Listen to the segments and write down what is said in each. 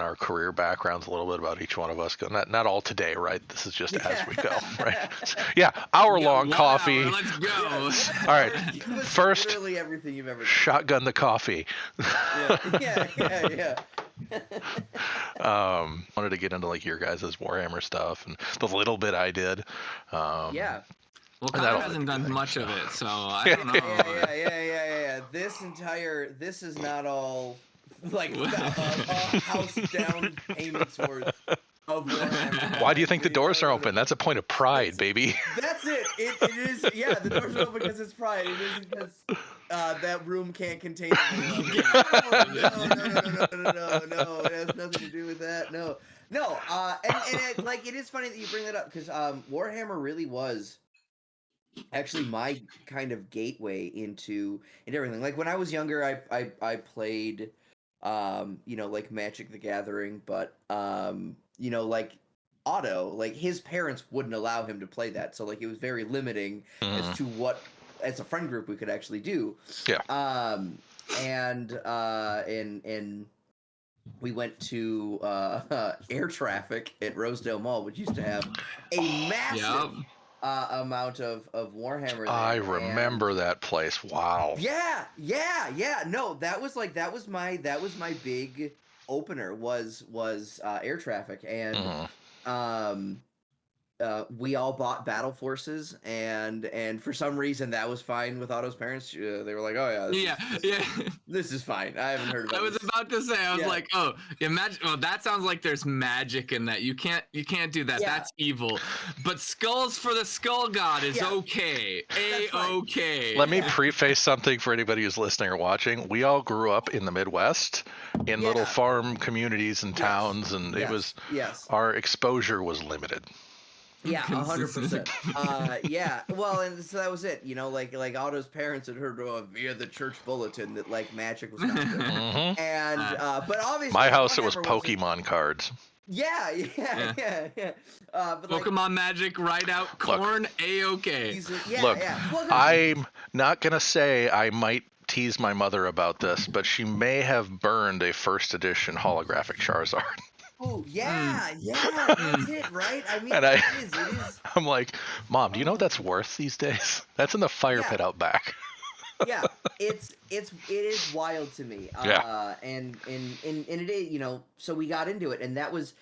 our career backgrounds a little bit about each one of us. Not all today, right? This is just as we go, right? Yeah, hour-long coffee. Hour, let's go. All right, first, literally everything you've ever done. Shotgun the coffee. Yeah. Wanted to get into like your guys' Warhammer stuff and the little bit I did. Yeah. Well, Connor hasn't done much of it, so I don't know. Yeah. This is not all like a house down payments worth of Warhammer. Why do you think the doors are open? That's a point of pride, baby. That's it. It is. Yeah, the doors are open because it's pride. It isn't because that room can't contain anyone. No. It has nothing to do with that. No. And like it is funny that you bring that up because Warhammer really was actually my kind of gateway into everything. Like when I was younger, I played like Magic the Gathering, but like Otto, like his parents wouldn't allow him to play that, so like it was very limiting as to what as a friend group we could actually do. And we went to air traffic at Rosedale Mall, which used to have a massive amount of Warhammer there. I remember that place. Wow. Yeah. No, that was my big opener was air traffic, and we all bought Battle Forces, and for some reason that was fine with Otto's parents. They were like, "Oh yeah, this is fine." I haven't heard about. I was about to say, I was like, "Oh, imagine." Well, that sounds like there's magic in that. You can't do that. Yeah. That's evil. But skulls for the Skull God is okay. A-okay. Let me preface something for anybody who's listening or watching. We all grew up in the Midwest in little farm communities and towns, and it was our exposure was limited. Yeah, 100%. Yeah, well, and so that was it. Like Otto's parents had heard via the church bulletin that like magic was not good. And but obviously, my house it was Pokemon cards. Yeah. But Pokemon magic, ride out corn, A-okay. Look, I'm not gonna say I might tease my mother about this, but she may have burned a first edition holographic Charizard. Oh, yeah, that's it, right? I mean, it is. I'm like, Mom, do you know what that's worth these days? That's in the fire pit out back. Yeah, it is wild to me. And it is, so we got into it, and that was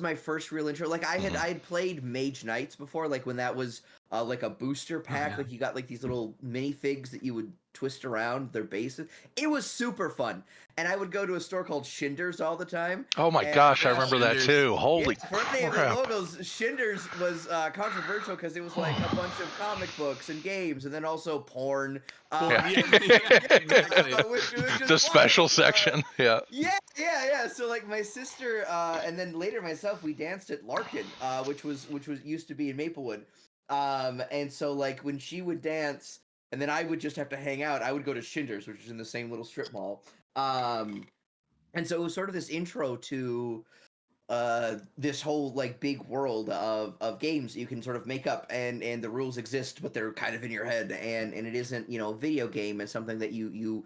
my first real intro. Like I had played Mage Knights before, like when that was like a booster pack, like you got like these little minifigs that you would twist around their bases. It was super fun, and I would go to a store called Shinders all the time. Oh my gosh, I remember that too. Holy crap! Logos, Shinders was controversial because it was like a bunch of comic books and games, and then also porn. The special section, Yeah. So like my sister, and then later myself, we danced at Larkin, which was used to be in Maplewood. And so like when she would dance, and then I would just have to hang out, I would go to Shinders, which is in the same little strip mall. And so it was sort of this intro to this whole like big world of games you can sort of make up, and the rules exist, but they're kind of in your head, and it isn't video game. It's something that you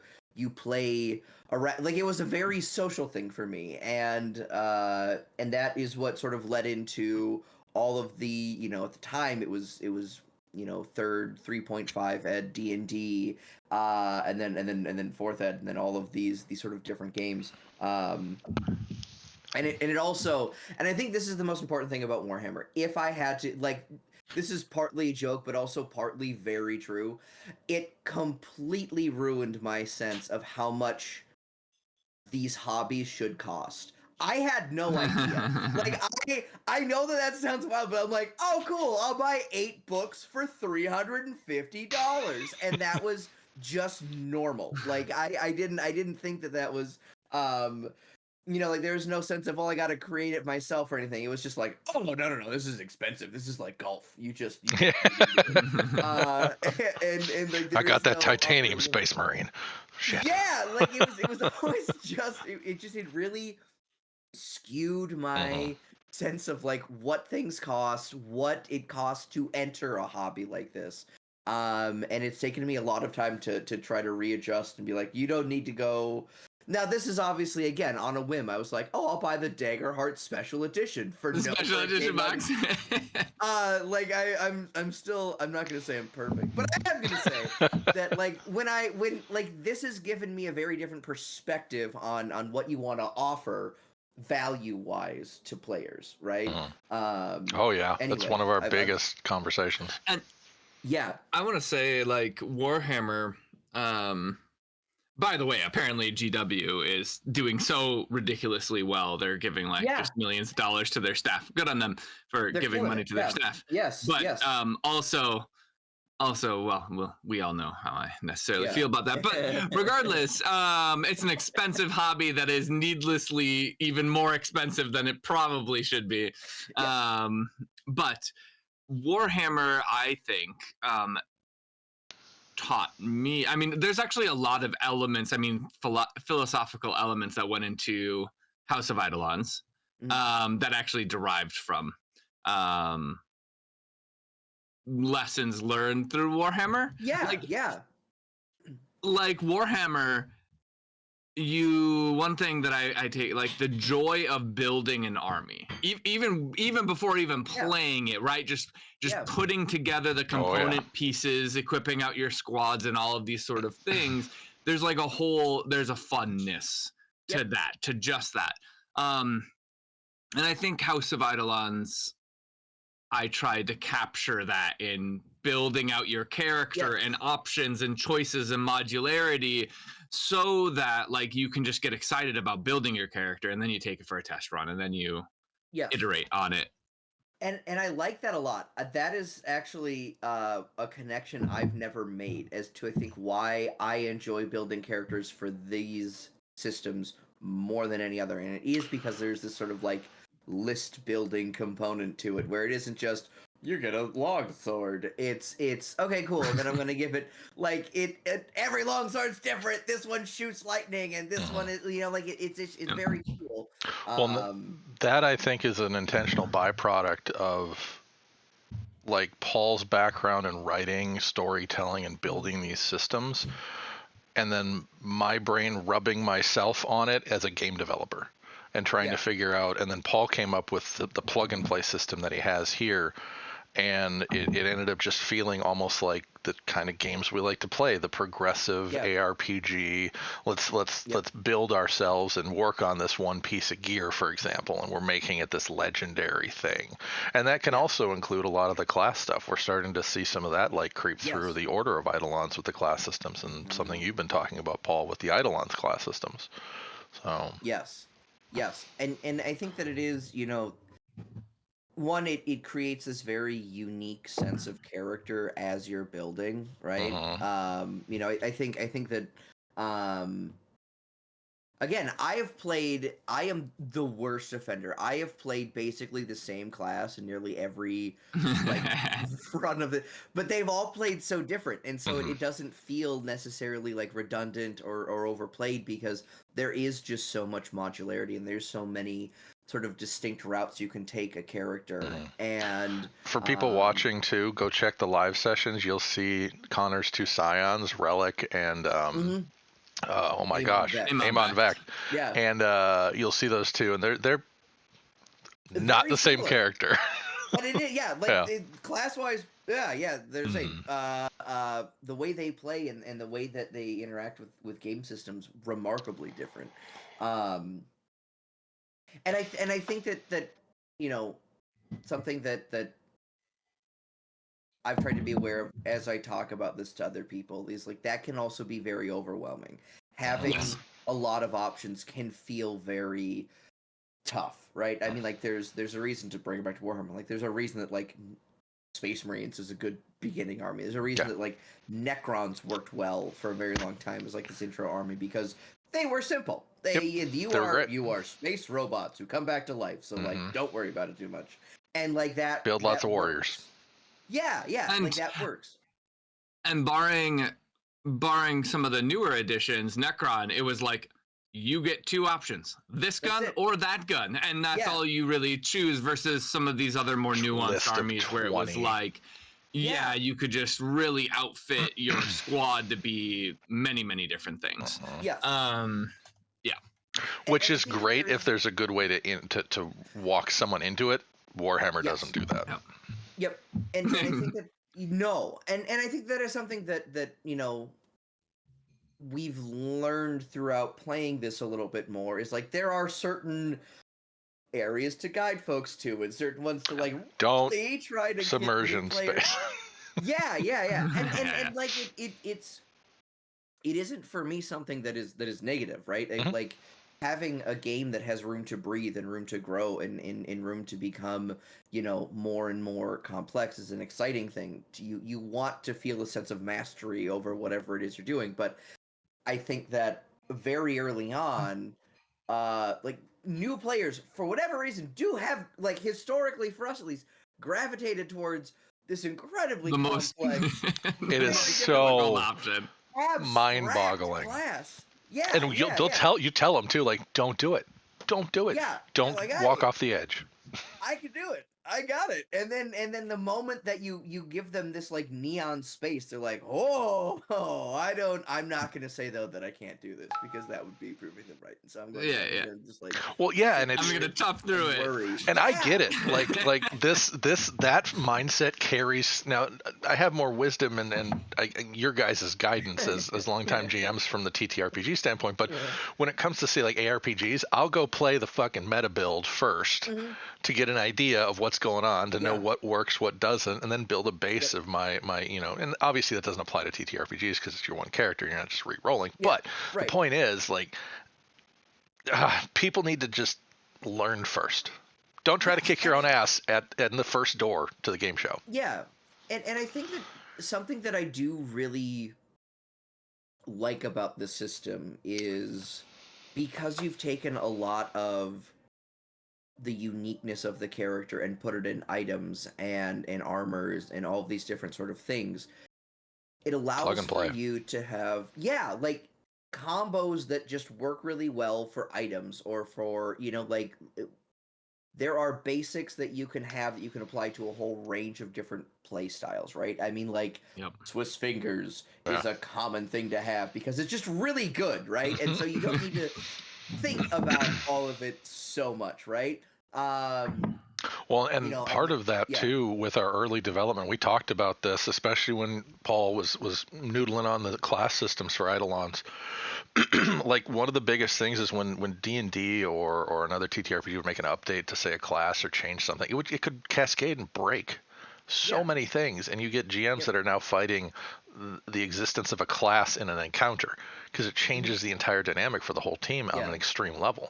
play around. Like it was a very social thing for me, and that is what sort of led into all of the at the time it was third 3.5 ed D&D, and then fourth ed, and then all of these sort of different games. And it also, and I think this is the most important thing about Warhammer. If I had to, like, this is partly a joke, but also partly very true. It completely ruined my sense of how much these hobbies should cost. I had no idea. Like, I know that sounds wild, but I'm like, oh, cool, I'll buy 8 books for $350. And that was just normal. Like, I didn't think that was, like, there was no sense of, I got to create it myself or anything. It was just like, oh, no, this is expensive. This is like golf. You just and like, I got that titanium Space Marine. Shit. Yeah, like, it was always just, it really skewed my sense of like what things cost, what it costs to enter a hobby like this. And it's taken me a lot of time to try to readjust and be like, you don't need to go Now, this is obviously, again, on a whim. I was like, oh, I'll buy the Daggerheart Special Edition for the special edition box. I'm not going to say I'm perfect, but I am going to say that, like, when this has given me a very different perspective on what you want to offer value-wise to players, right? Oh, yeah. Anyway, that's one of our biggest conversations. And yeah, I want to say, like, Warhammer, by the way, apparently GW is doing so ridiculously well. They're giving just millions of dollars to their staff. Good on them for giving money to their staff. Yes. But also, well, we all know how I necessarily feel about that. But regardless, it's an expensive hobby that is needlessly even more expensive than it probably should be. But Warhammer, I think, taught me, I mean, there's actually a lot of elements, I mean, philosophical elements that went into House of Eidolons that actually derived from lessons learned through Warhammer. Like Warhammer, one thing that I take, like, the joy of building an army, even before even playing it, right? Just putting together the component pieces, equipping out your squads, and all of these sort of things. There's like there's a funness to that, to just that. And I think House of Eidolons, I tried to capture that in building out your character and options and choices and modularity, so that, like, you can just get excited about building your character, and then you take it for a test run, and then you iterate on it. And I like that a lot. That is actually a connection I've never made as to, I think, why I enjoy building characters for these systems more than any other. And it is because there's this sort of, like, list building component to it, where it isn't just, you get a longsword. It's okay, cool. And then I'm gonna give it, like, every longsword's different. This one shoots lightning, and this one is, like, it's very cool. Well, that, I think, is an intentional byproduct of, like, Paul's background in writing, storytelling, and building these systems, and then my brain rubbing myself on it as a game developer and trying to figure out. And then Paul came up with the plug and play system that he has here. And it ended up just feeling almost like the kind of games we like to play, the progressive ARPG. Let's build ourselves and work on this one piece of gear, for example, and we're making it this legendary thing. And that can also include a lot of the class stuff. We're starting to see some of that, like, creep through the Order of Eidolons with the class systems, and something you've been talking about, Paul, with the Eidolons class systems. So yes, and I think that it is, one, it creates this very unique sense of character as you're building, right? I think that, again, I am the worst offender. I have played basically the same class in nearly every, like, run of it, but they've all played so different, and so it doesn't feel necessarily, like, redundant or overplayed, because there is just so much modularity, and there's so many sort of distinct routes you can take a character. And for people watching too, go check the live sessions. You'll see Connor's two scions, Relic and oh my gosh, Amon Vect. And you'll see those two, and they're not the same character. But it is, class wise, there's the way they play and the way that they interact with game systems, remarkably different. And I think that something that I've tried to be aware of as I talk about this to other people is, like, that can also be very overwhelming. Having a lot of options can feel very tough, right? I mean, like, there's a reason to bring it back to Warhammer. Like, there's a reason that, like, Space Marines is a good beginning army. There's a reason that, like, Necrons worked well for a very long time as, like, this intro army, because they were simple. You are space robots who come back to life, so like, don't worry about it too much. And, like, that build lots of warriors. And like, that works. And barring some of the newer editions, Necron, it was like, you get two options, this gun or that gun, and that's all you really choose, versus some of these other more nuanced armies where it was like, you could just really outfit your squad to be many, many different things. Which is great if there's a good way to walk someone into it. Warhammer doesn't do that. Yep. And I think that and I think that is something that we've learned throughout playing this a little bit more, is like there are certain areas to guide folks to and certain ones to like don't really try to submersion get new players. space. Yeah. And like it isn't for me something that is negative, right? Mm-hmm. Like having a game that has room to breathe and room to grow and room to become, more and more complex is an exciting thing. You want to feel a sense of mastery over whatever it is you're doing, but I think that very early on, like new players for whatever reason do have, like, historically for us at least, gravitated towards this incredibly complex. It is so mind-boggling. Class. Yeah, and you tell them too, like, don't do it. Yeah, don't walk off the edge. I can do it. I got it. And then the moment that you give them this like neon space, they're like, I'm not gonna say though that I can't do this, because that would be proving them right. And so I'm going to just like, and I'm gonna tough through it. And I get it. Like that mindset carries. Now I have more wisdom and your guys' guidance as longtime GMs from the TTRPG standpoint, but when it comes to say like ARPGs, I'll go play the fucking meta build first to get an idea of what's going on, to know what works, what doesn't, and then build a base of my and obviously that doesn't apply to TTRPGs because it's your one character, you're not just re-rolling. But the point is, like, people need to just learn first. Don't try to kick your own ass at the first door to the game show. Yeah, and I think that something that I do really like about the system is, because you've taken a lot of the uniqueness of the character and put it in items and in armors and all of these different sort of things, it allows for you to have like combos that just work really well for items, or for like there are basics that you can have that you can apply to a whole range of different play styles, right? I mean, like, Swiss fingers is a common thing to have because it's just really good, right? And so you don't need to think about all of it so much, right? Well, and part of that too, with our early development, we talked about this, especially when Paul was noodling on the class systems for Eidolons. Like, one of the biggest things is when D&D or another TTRPG would make an update to, say, a class or change something, it could cascade and break so many things, and you get GMs that are now fighting the existence of a class in an encounter because it changes the entire dynamic for the whole team on an extreme level.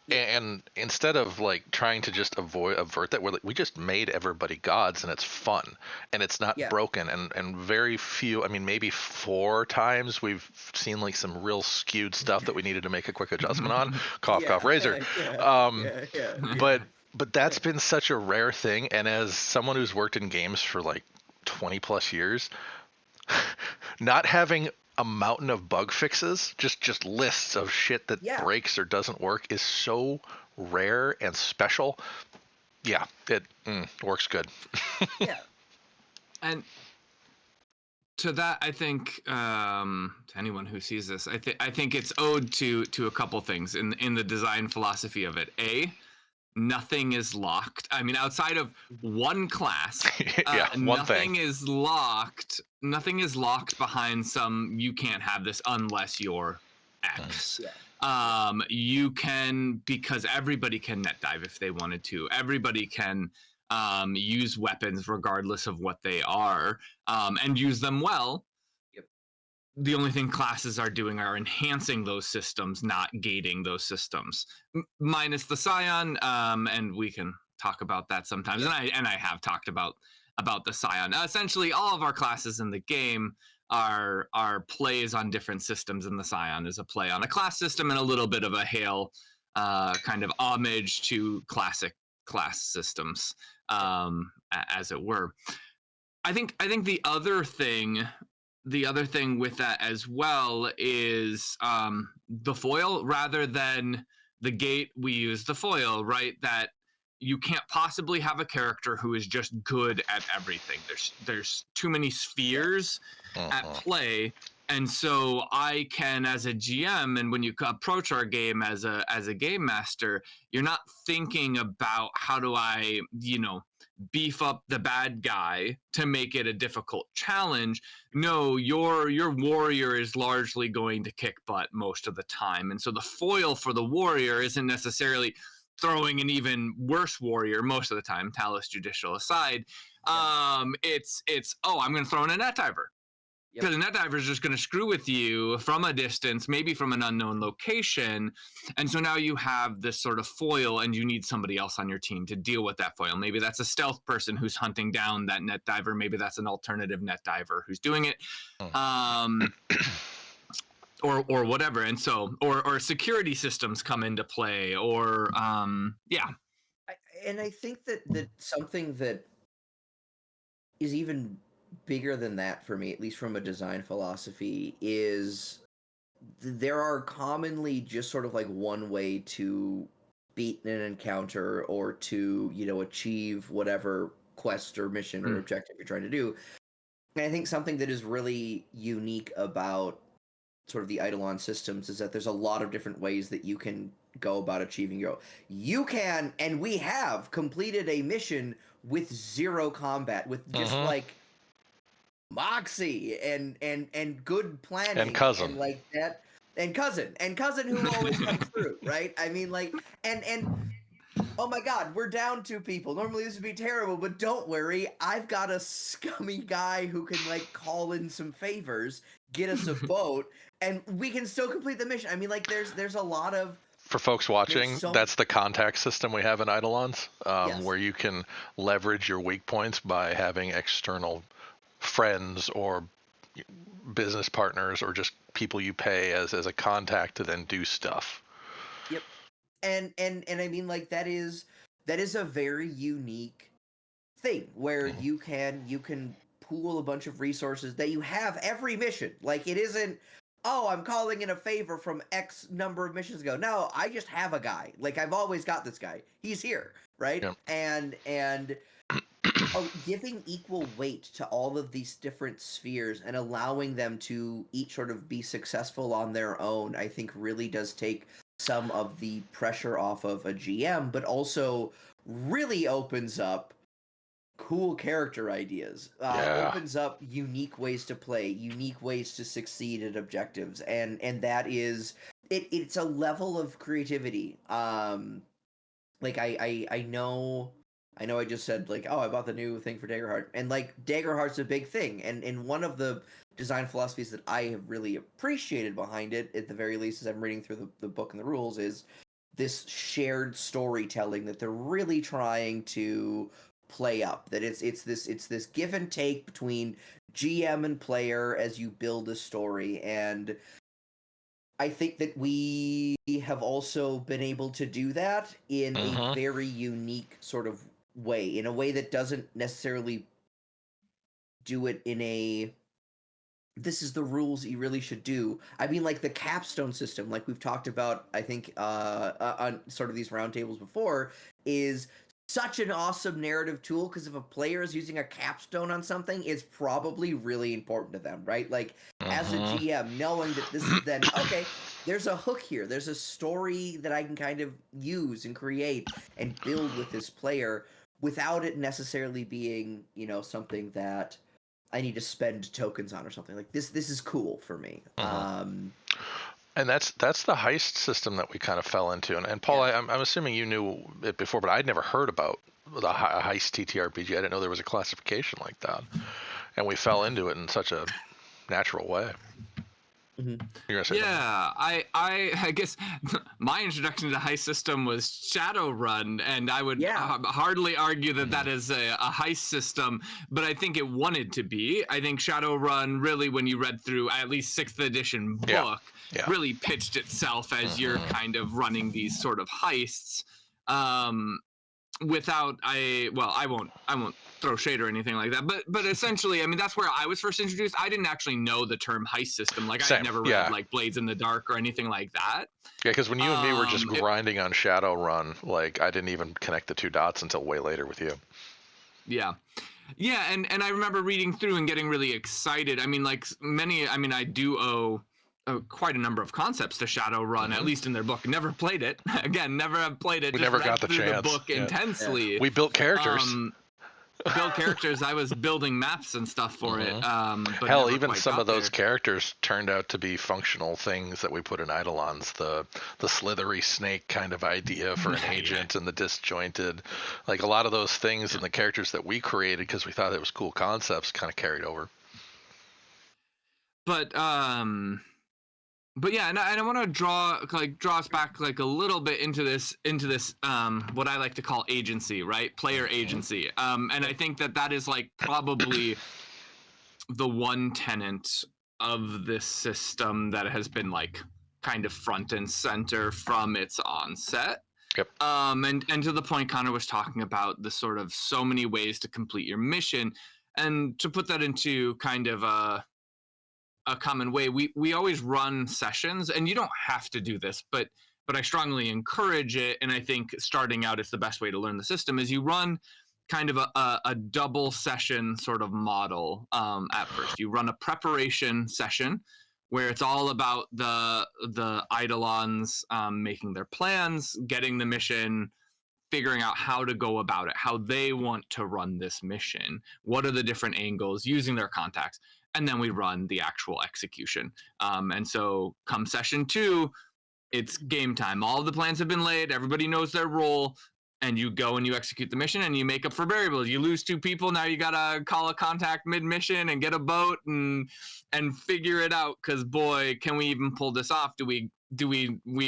And instead of like trying to just avert that, we just made everybody gods, and it's fun, and it's not broken, and very few, I mean, maybe 4 times we've seen like some real skewed stuff that we needed to make a quick adjustment on. Cough, razor. But that's been such a rare thing, and as someone who's worked in games for like 20 plus years, not having a mountain of bug fixes, just lists of shit that breaks or doesn't work, is so rare and special. Yeah, it works good. And to that, I think to anyone who sees this, I think it's owed to a couple things in the design philosophy of it. Nothing is locked. I mean, outside of one class, nothing is locked. Nothing is locked behind some, you can't have this unless you're X. You can, because everybody can net dive if they wanted to. Everybody can use weapons regardless of what they are, and use them well. The only thing classes are doing are enhancing those systems, not gating those systems. Minus the Scion, and we can talk about that sometimes. And I have talked about the Scion. Essentially, all of our classes in the game are plays on different systems, and the Scion is a play on a class system and a little bit of a hail kind of homage to classic class systems, as it were. I think the other thing with that as well is the foil. Rather than the gate, we use the foil, right? That you can't possibly have a character who is just good at everything. There's too many spheres at play And so I can, as a GM, and when you approach our game as a game master, you're not thinking about how do I, beef up the bad guy to make it a difficult challenge. No, your warrior is largely going to kick butt most of the time. And so the foil for the warrior isn't necessarily throwing an even worse warrior most of the time, Talus Judicial aside. It's I'm going to throw in a net diver. Because a net diver is just going to screw with you from a distance, maybe from an unknown location. And so now you have this sort of foil and you need somebody else on your team to deal with that foil. Maybe that's a stealth person who's hunting down that net diver. Maybe that's an alternative net diver who's doing it. Or whatever. And so, or security systems come into play, or, And I think that something that is even bigger than that for me, at least from a design philosophy, is there are commonly just sort of like one way to beat an encounter or to, achieve whatever quest or mission or objective you're trying to do. And I think something that is really unique about sort of the Eidolon systems is that there's a lot of different ways that you can go about achieving your. You can, and we have completed a mission with zero combat, with just like moxie and good planning and cousin and like that, and cousin who always comes through, right? I mean, like, and oh my god, we're down 2 people. Normally this would be terrible, but don't worry, I've got a scummy guy who can like call in some favors, get us a boat, and we can still complete the mission. I mean, like, there's a lot of. For folks watching, that's the contact system we have in Eidolons, where you can leverage your weak points by having external friends or business partners or just people you pay as a contact to then do stuff. Yep. And I mean, like, that is a very unique thing where you can pool a bunch of resources that you have every mission. Like, it isn't, oh, I'm calling in a favor from X number of missions ago. No, I just have a guy. Like, I've always got this guy. He's here, right? Yep. And giving equal weight to all of these different spheres and allowing them to each sort of be successful on their own, I think really does take some of the pressure off of a GM, but also really opens up cool character ideas, opens up unique ways to play, unique ways to succeed at objectives, and that is it's a level of creativity. Like I know I just said, like, oh, I bought the new thing for Daggerheart, and like Daggerheart's a big thing, and one of the design philosophies that I have really appreciated behind it, at the very least, as I'm reading through the book and the rules, is this shared storytelling that they're really trying to play up. That it's this give and take between GM and player as you build a story, and I think that we have also been able to do that in a very unique sort of way, in a way that doesn't necessarily do it in a this is the rules you really should do. I mean, like the capstone system, like we've talked about, I think, on sort of these roundtables before, is such an awesome narrative tool, because if a player is using a capstone on something, it's probably really important to them, right? Like, as a GM, knowing that this is then, okay, there's a hook here, there's a story that I can kind of use and create and build with this player without it necessarily being, something that I need to spend tokens on or something. Like, this is cool for me. And that's the heist system that we kind of fell into. And Paul, I'm assuming you knew it before, but I'd never heard about the heist TTRPG. I didn't know there was a classification like that. And we fell into it in such a natural way. You're gonna say something? I guess my introduction to heist system was Shadowrun, and I would hardly argue that is a heist system, but I think it wanted to be. I think Shadowrun really, when you read through at least 6th edition book, really pitched itself as you're kind of running these sort of heists. I won't throw shade or anything like that, but essentially, I mean, that's where I was first introduced. I didn't actually know the term heist system. Like, I had never read like Blades in the Dark or anything like that. Yeah, because when you and me were just grinding on Shadowrun, like, I didn't even connect the 2 dots until way later with you. Yeah. Yeah, and I remember reading through and getting really excited. I mean, like I do owe quite a number of concepts to Shadowrun, at least in their book. Never played it. Again, never have played it. We just never read got the through chance. the book intensely. We built characters. Build characters. I was building maps and stuff for it. But hell, never even quite some got of those there. characters turned out to be functional things that we put in Eidolons. The slithery snake kind of idea for an agent, and the disjointed, like a lot of those things and the characters that we created because we thought it was cool concepts kind of carried over. But yeah, and I want to draw us back like a little bit into this what I like to call agency, right? Player agency. And I think that is like probably the one tenet of this system that has been like kind of front and center from its onset. Yep. And to the point Connor was talking about, the sort of so many ways to complete your mission, and to put that into kind of a common way, we always run sessions, and you don't have to do this, but I strongly encourage it, and I think starting out is the best way to learn the system, is you run kind of a double session sort of model. At first you run a preparation session where it's all about the Eidolons making their plans, getting the mission, figuring out how to go about it, how they want to run this mission, what are the different angles, using their contacts, and then we run the actual execution. And so come session 2, it's game time. All of the plans have been laid, everybody knows their role, and you go and you execute the mission, and you make up for variables. You lose 2 people, now you gotta call a contact mid-mission and get a boat and figure it out, because boy, can we even pull this off. Do we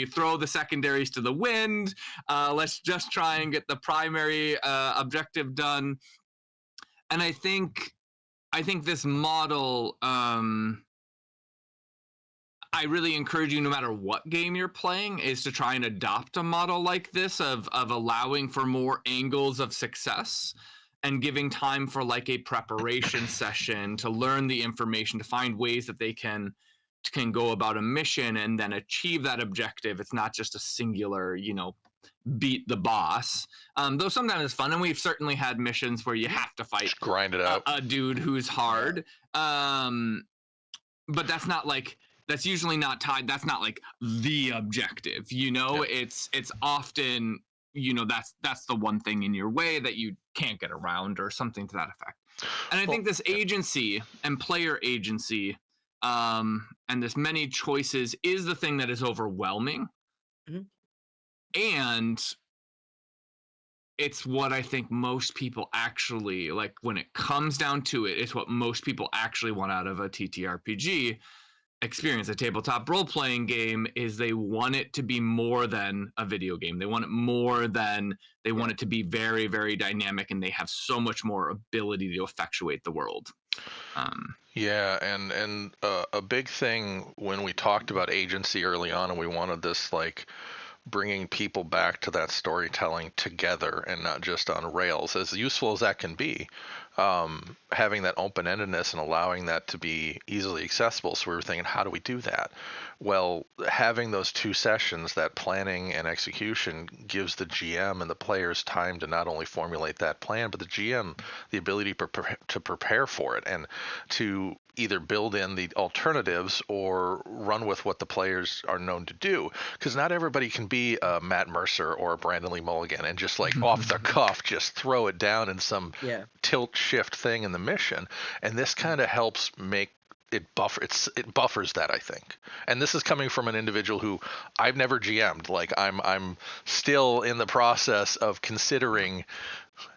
throw the secondaries to the wind? Let's just try and get the primary objective done. And I think this model, I really encourage you, no matter what game you're playing, is to try and adopt a model like this of allowing for more angles of success and giving time for like a preparation session to learn the information, to find ways that they can go about a mission and then achieve that objective. It's not just a singular, beat the boss. Though sometimes it's fun, and we've certainly had missions where you have to fight, just grind it out, a dude who's hard. But that's usually not tied. That's not like the objective, It's often, that's the one thing in your way that you can't get around, or something to that effect. And I think this agency and player agency, and this many choices, is the thing that is overwhelming. And it's what I think most people actually, like, when it comes down to it, it's what most people actually want out of a TTRPG experience, a tabletop role-playing game, is they want it to be more than a video game. They want it more than, they want it to be very, very dynamic, and they have so much more ability to effectuate the world. And a big thing when we talked about agency early on, and we wanted this, like, bringing people back to that storytelling together and not just on rails, as useful as that can be, having that open-endedness and allowing that to be easily accessible. So we were thinking, how do we do that? Well, having those 2 sessions, that planning and execution, gives the GM and the players time to not only formulate that plan, but the GM the ability to prepare for it, and to either build in the alternatives or run with what the players are known to do. Because not everybody can be a Matt Mercer or a Brandon Lee Mulligan and just like off the cuff just throw it down in some tilt shift thing in the mission. And this kind of helps make it buffers that, I think. And this is coming from an individual who I've never GM'd. Like, I'm still in the process of considering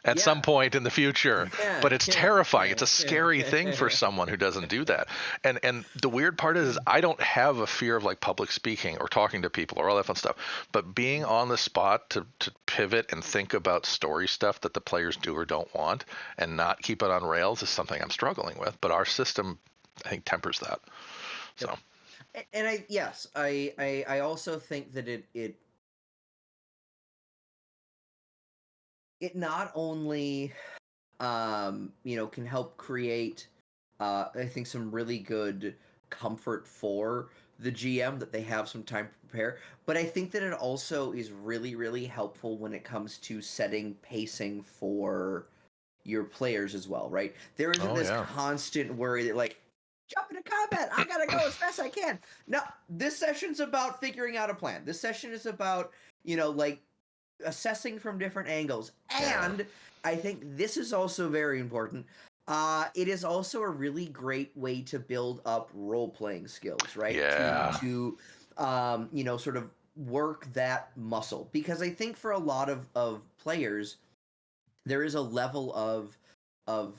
at some point in the future, but it's terrifying. It's a scary thing for someone who doesn't do that. And the weird part is I don't have a fear of like public speaking or talking to people or all that fun stuff, but being on the spot to pivot and think about story stuff that the players do or don't want and not keep it on rails is something I'm struggling with. But our system, I think, tempers that. So, and I also think that it not only can help create I think some really good comfort for the GM that they have some time to prepare, but I think that it also is really, really helpful when it comes to setting pacing for your players as well, right? There isn't this constant worry that like, jump into combat, I gotta go as fast as I can. No, this session's about figuring out a plan. This session is about, like assessing from different angles. And I think this is also very important. It is also a really great way to build up role-playing skills, right? Yeah. To sort of work that muscle. Because I think for a lot of players, there is a level of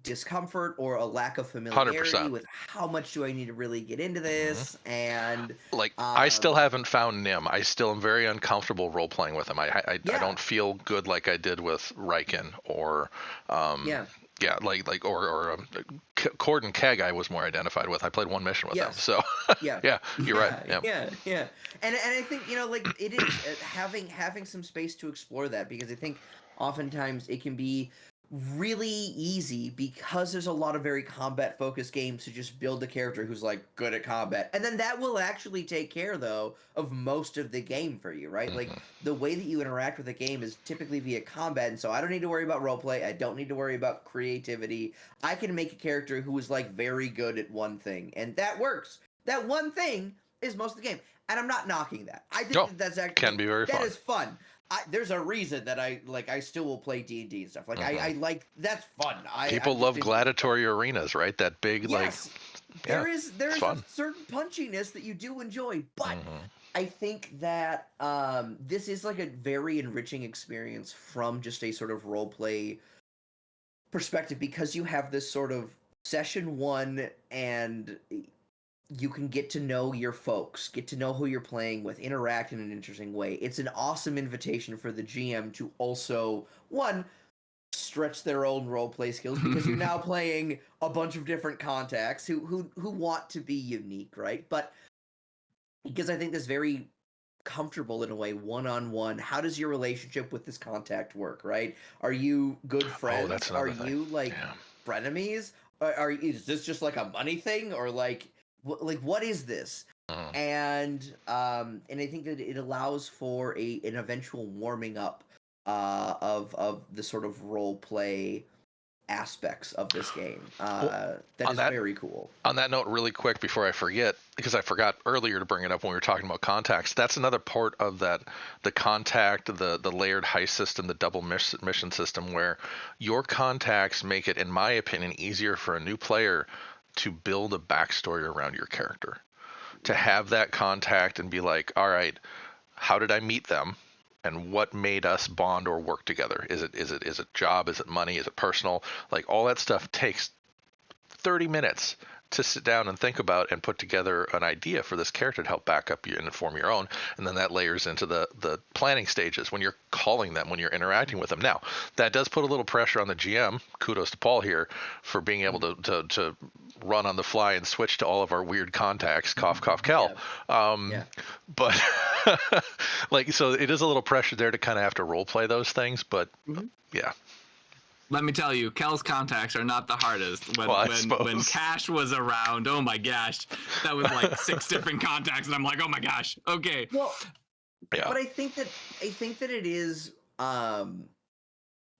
discomfort or a lack of familiarity 100%. with how much do I need to really get into this, and like I still haven't found Nim. I still am very uncomfortable role playing with him. I don't feel good like I did with Riken or Cord and Keg. I was more identified with. I played one mission with them, so yeah, you're right. Yeah. And I think like it is having some space to explore that, because I think oftentimes it can be really easy, because there's a lot of very combat focused games, to just build a character who's like good at combat, and then that will actually take care though of most of the game for you, right? Like the way that you interact with the game is typically via combat, and so I don't need to worry about roleplay, I don't need to worry about creativity. I can make a character who is like very good at one thing, and that works. That one thing is most of the game, and I'm not knocking that. I think that's actually can be very fun. That is fun. There's a reason that I still will play D&D and stuff. Like I like, that's fun. People love gladiatory arenas, right? That big there's a certain punchiness that you do enjoy, but I think that this is like a very enriching experience from just a sort of role play perspective, because you have this sort of session one, and you can get to know your folks, get to know who you're playing with, interact in an interesting way. It's an awesome invitation for the GM to also, one, stretch their own roleplay skills, because you're now playing a bunch of different contacts who want to be unique, right? But because I think this very comfortable in a way, one-on-one. How does your relationship with this contact work, right? Are you good friends? Are you like frenemies? Is this just like a money thing, or like what is this? And I think that it allows for an eventual warming up of the sort of role play aspects of this game. That is very cool. On that note, really quick before I forget, because I forgot earlier to bring it up when we were talking about contacts, that's another part of that, the contact, the layered heist system, the double mission system, where your contacts make it, in my opinion, easier for a new player to build a backstory around your character. To have that contact and be like, all right, how did I meet them? And what made us bond or work together? Is it job? Is it money? Is it personal? Like all that stuff takes 30 minutes to sit down and think about and put together an idea for this character to help back up you and inform your own. And then that layers into the planning stages when you're calling them, when you're interacting with them. Now, that does put a little pressure on the GM. Kudos to Paul here for being able to run on the fly and switch to all of our weird contacts, cough, cough, Kel. But like, so it is a little pressure there to kind of have to role play those things, but yeah. Let me tell you, Kel's contacts are not the hardest. When Cash was around, oh my gosh, that was like 6 different contacts, and I'm like, oh my gosh, okay. Well, but I think that it is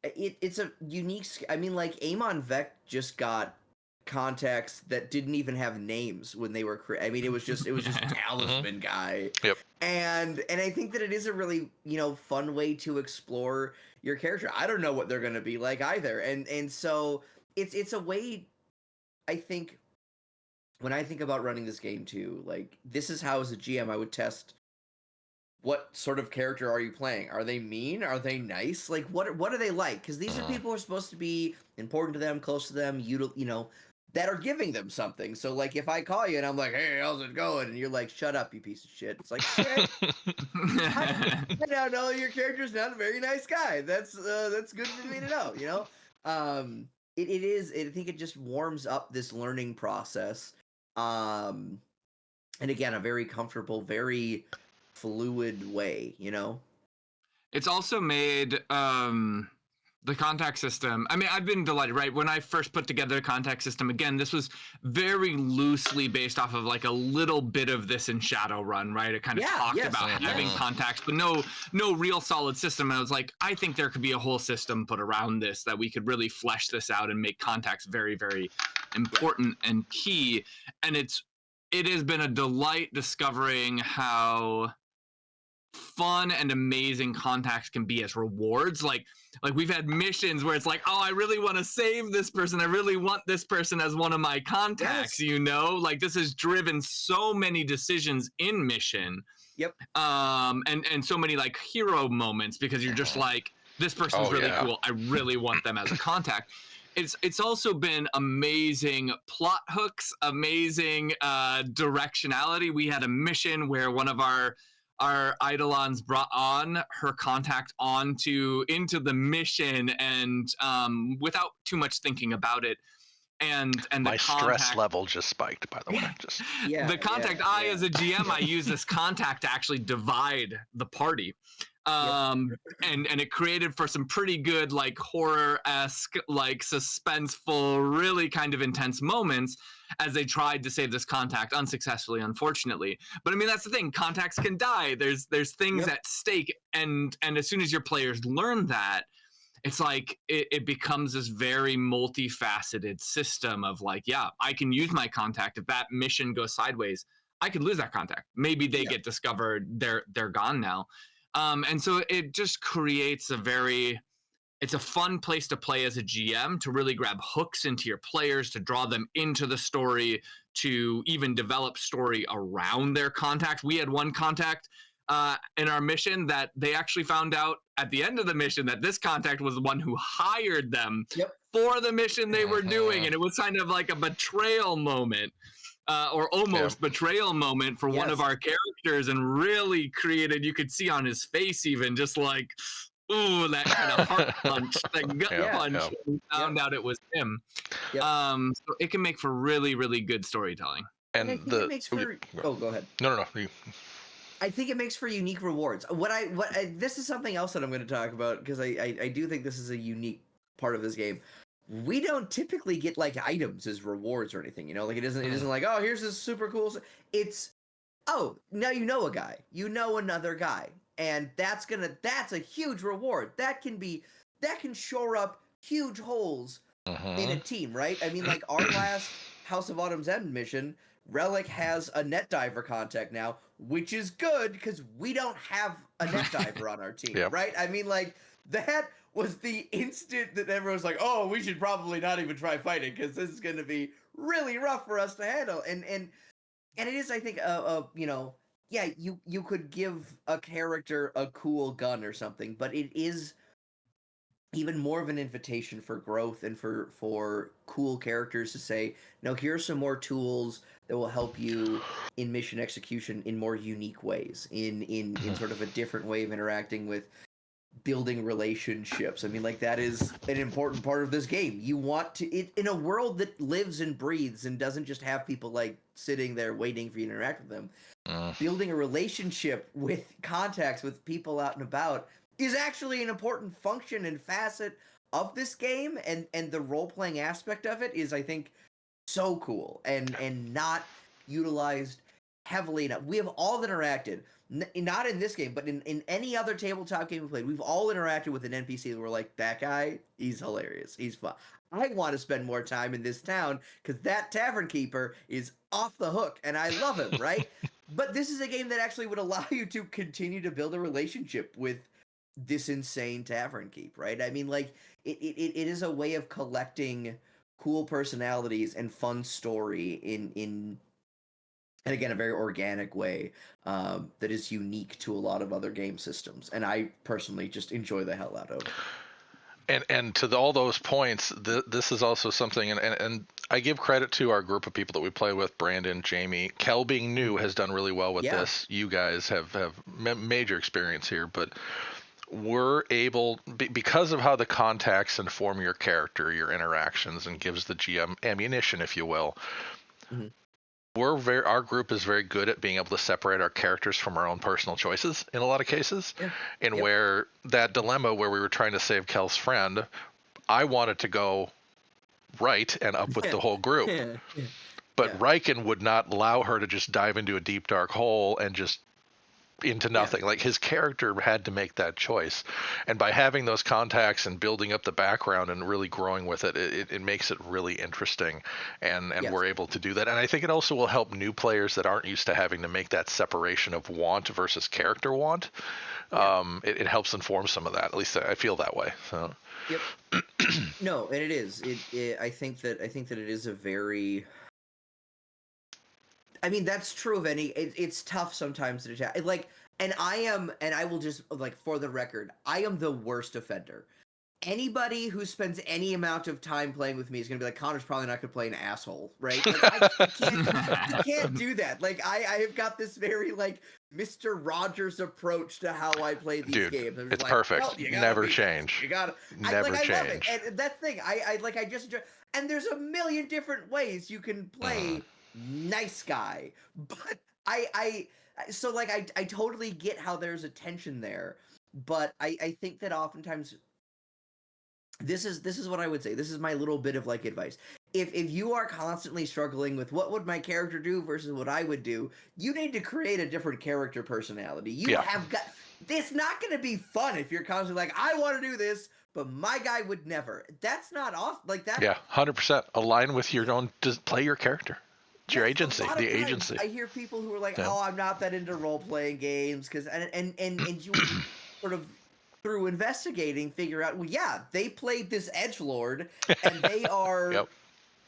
it's a unique. I mean, like Amon Vec just got contacts that didn't even have names when they were created. I mean, it was just Talisman guy. Yep. And I think that it is a really fun way to explore your character. I don't know what they're going to be like either, and so it's a way. I think when I think about running this game too, like this is how as a GM I would test. What sort of character are you playing? Are they mean? Are they nice? Like what are they like? Because these are people who are supposed to be important to them, close to them. That are giving them something. So like if I call you and I'm like, hey, how's it going? And you're like, shut up, you piece of shit. It's like, shit. I now know your character's not a very nice guy. That's good for me to know, It is, I think it just warms up this learning process. And again, a very comfortable, very fluid way, It's also made The contact system. I mean, I've been delighted, right? When I first put together the contact system, again, this was very loosely based off of like a little bit of this in Shadowrun, right? It kind of talked about having contacts, but no real solid system. And I was like, I think there could be a whole system put around this that we could really flesh this out and make contacts very, very important and key. And it has been a delight discovering how fun and amazing contacts can be as rewards. Like we've had missions where it's like, oh, I really want to save this person. I really want this person as one of my contacts, you know? Like this has driven so many decisions in mission. Yep. And so many like hero moments because you're just like, this person's really cool. I really want them as a contact. It's also been amazing plot hooks, amazing directionality. We had a mission where one of our Eidolons brought on her contact into the mission and without too much thinking about it. And my stress level just spiked, by the way. The contact, as a GM, I use this contact to actually divide the party. And it created for some pretty good like horror-esque, like suspenseful, really kind of intense moments as they tried to save this contact unsuccessfully, unfortunately. But I mean, that's the thing, contacts can die. There's things at stake, and as soon as your players learn that, it's like it becomes this very multifaceted system of like, yeah, I can use my contact. If that mission goes sideways, I could lose that contact. Maybe they get discovered, they're gone now. And so it just creates it's a fun place to play as a GM, to really grab hooks into your players, to draw them into the story, to even develop story around their contact. We had one contact in our mission that they actually found out at the end of the mission that this contact was the one who hired them for the mission they were doing. And it was kind of like a betrayal moment. Or almost betrayal moment for one of our characters, and really created, you could see on his face even just like, ooh, that kind of heart punch, that gut punch. We found out it was him. So it can make for really, really good storytelling. And I think it makes for go ahead. No. I think it makes for unique rewards. This is something else that I'm going to talk about, because I do think this is a unique part of this game. We don't typically get like items as rewards or anything, you know, like it isn't like, oh, here's this super cool. It's, oh, now you know a guy, you know another guy, and that's a huge reward. That can shore up huge holes in a team, right? I mean, like our last House of Autumn's End mission, Relic has a net diver contact now, which is good because we don't have a net diver on our team, right? I mean, like that was the instant that everyone's like, oh, we should probably not even try fighting because this is going to be really rough for us to handle. And it is, I think, you know, yeah, you could give a character a cool gun or something, but it is even more of an invitation for growth and for cool characters to say, no, here are some more tools that will help you in mission execution in more unique ways, in sort of a different way of interacting with building relationships. I mean, like that is an important part of this game. You want to, in a world that lives and breathes and doesn't just have people like sitting there waiting for you to interact with them, building a relationship with contacts with people out and about is actually an important function and facet of this game, and the role-playing aspect of it is, I think, so cool and not utilized heavily enough. We have all interacted, not in this game, but in any other tabletop game we played, we've all interacted with an NPC that we're like, that guy, he's hilarious, he's fun. I want to spend more time in this town because that tavern keeper is off the hook and I love him, right? But this is a game that actually would allow you to continue to build a relationship with this insane tavern keep, right? I mean, like, it is a way of collecting cool personalities and fun story in and again, a very organic way that is unique to a lot of other game systems. And I personally just enjoy the hell out of. And to all those points, this is also something, and I give credit to our group of people that we play with, Brandon, Jamie. Kel, being new, has done really well with this. You guys have major experience here, but we're able, because of how the contacts inform your character, your interactions, and gives the GM ammunition, if you will, our group is very good at being able to separate our characters from our own personal choices in a lot of cases. Yeah. And where that dilemma where we were trying to save Kel's friend, I wanted to go right and up with the whole group. But Riken would not allow her to just dive into a deep dark hole and just into nothing. Like his character had to make that choice, and by having those contacts and building up the background and really growing with it, it makes it really interesting, and we're able to do that. And I think it also will help new players that aren't used to having to make that separation of want versus character want. It helps inform some of that. At least I feel that way. So No, and it is I think that it is a very, I mean, that's true of any. It's tough sometimes to chat. Like, and I will just, like, for the record, I am the worst offender. Anybody who spends any amount of time playing with me is going to be like, Connor's probably not going to play an asshole, right? Like, I can't do that. Like, I have got this very, like, Mr. Rogers approach to how I play these games. It's like, perfect. Well, never change. You gotta never change. I love it. And that thing, I just enjoy. And there's a million different ways you can play nice guy, but I totally get how there's a tension there, but I think that oftentimes this is what I would say. This is my little bit of, like, advice. If you are constantly struggling with what would my character do versus what I would do, you need to create a different character personality. You have got. It's not going to be fun if you're constantly like, I want to do this, but my guy would never. That's not off like that. Yeah, 100%. Align with your own. Just play your character. It's your agency. The agency. I hear people who are like, "Oh, I'm not that into role playing games," because and you sort of, through investigating, figure out, well, yeah, they played this edgelord, and they are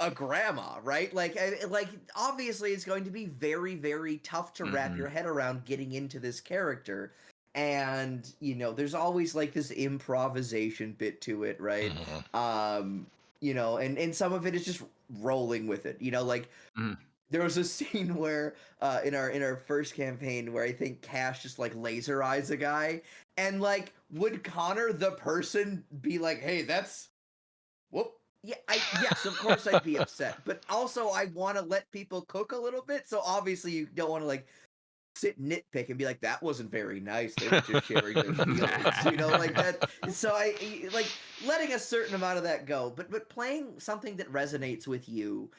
a grandma, right? Like obviously, it's going to be very, very tough to wrap your head around getting into this character, and there's always, like, this improvisation bit to it, right? And some of it is just rolling with it. Like. There was a scene where in our first campaign where I think Cash just, like, laser eyes a guy, and, like, would Connor the person be like, "Hey, that's whoop." Yeah, yes, of course I'd be upset, but also I want to let people cook a little bit, so obviously you don't want to, like, sit nitpick and be like, "That wasn't very nice. They were just sharing their feelings," like that. So I like letting a certain amount of that go, but playing something that resonates with you,